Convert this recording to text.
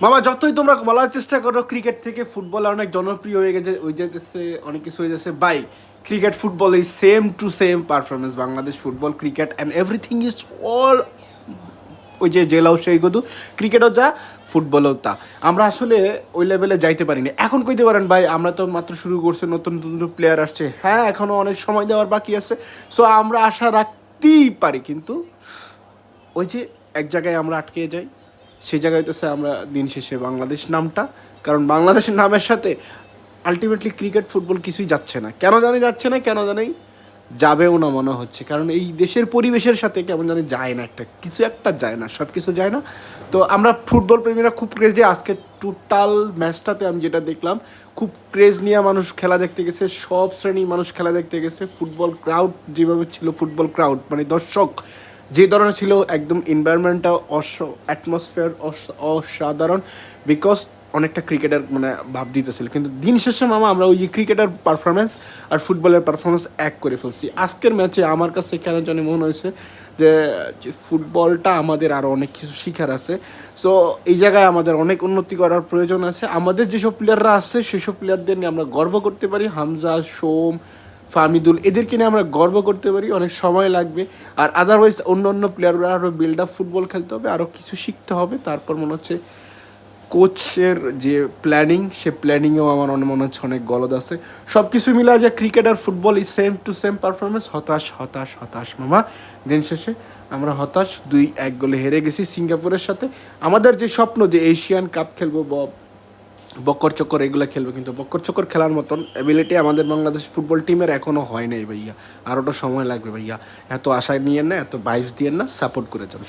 মামা যতই তোমরা বলার চেষ্টা করো ক্রিকেট থেকে ফুটবল অনেক জনপ্রিয় হয়ে গেছে, ওই যেতেছে অনেক কিছু হয়ে যাচ্ছে বাই। Cricket football is same to same performance, Bangladesh football cricket and everything is all ওই যে জেলাও সেই গদু, ক্রিকেটও যা ফুটবলও তা। আমরা আসলে ওই লেভেলে যাইতে পারিনি। এখন কইতে পারেন ভাই আমরা তো মাত্র শুরু করছি, নতুন নতুন প্লেয়ার আসছে, হ্যাঁ এখনও অনেক সময় দেওয়ার বাকি আছে। সো আমরা আশা রাখতেই পারি, কিন্তু ওই যে এক জায়গায় আমরা আটকে যাই, সেই জায়গায় তো আমরা দিন শেষে বাংলাদেশ নামটা, কারণ বাংলাদেশের নামের সাথে আলটিমেটলি ক্রিকেট ফুটবল কিছুই যাচ্ছে না, কেন জানি যাচ্ছে না, কেন জানি যাবেও না মনে হচ্ছে, কারণ এই দেশের পরিবেশের সাথে কেমন জানি যায় না, একটা কিছু একটা যায় না, সব কিছু যায় না। তো আমরা ফুটবল প্রেমীরা খুব ক্রেজ দিয়ে আজকে টোটাল ম্যাচটাতে আমি যেটা দেখলাম, খুব ক্রেজ নিয়ে মানুষ খেলা দেখতে গেছে, সব শ্রেণীর মানুষ খেলা দেখতে গেছে। ফুটবল ক্রাউড যেভাবে ছিল, ফুটবল ক্রাউড মানে দর্শক যে ধরনের ছিল, একদম এনভায়রনমেন্টটা অ্যাটমসফিয়ার অসাধারণ, বিকজ অনেকটা ক্রিকেটার মানে ভাব দিতেছিল। কিন্তু দিন শেষে মামা আমরা ওই যে ক্রিকেটার পারফরমেন্স আর ফুটবলের পারফরমেন্স এক করে ফেলছি আজকের ম্যাচে। আমার কাছে কেন জানি মনে হয়েছে যে ফুটবলটা আমাদের আরও অনেক কিছু শিখার আছে। সো এই জায়গায় আমাদের অনেক উন্নতি করার প্রয়োজন আছে। আমাদের যেসব প্লেয়াররা আছে সেসব প্লেয়ারদের নিয়ে আমরা গর্ব করতে পারি, হামজা, সোম, ফামিদুল, এদেরকে নিয়ে আমরা গর্ব করতে পারি। অনেক সময় লাগবে, আর আদারওয়াইজ অন্য অন্য প্লেয়াররা আরও বিল্ড আপ ফুটবল খেলতে হবে, আরও কিছু শিখতে হবে। তারপর মনে হচ্ছে কোচের যে প্ল্যানিং, সে প্ল্যানিংয়েও আমার মনে হচ্ছে অনেক গলদ আছে। সব কিছু মিলে যে ক্রিকেট আর football is same to same performance. হতাশ হতাশ হতাশ মামা, দিন শেষে আমরা হতাশ, 2-1 গোলে হেরে গেছি সিঙ্গাপুরের সাথে। আমাদের যে স্বপ্ন যে এশিয়ান কাপ খেলবো বা বক্কর চক্কর এগুলো খেলবে, কিন্তু বক্কর চক্কর খেলার মতন অ্যাবিলিটি আমাদের বাংলাদেশ ফুটবল টিমের এখনও হয় নাই ভাইয়া। আর ওটা সময় লাগবে ভাইয়া। এত আশায় নিয়েন না, এত বাইশ দিয়েন না, সাপোর্ট করে যান।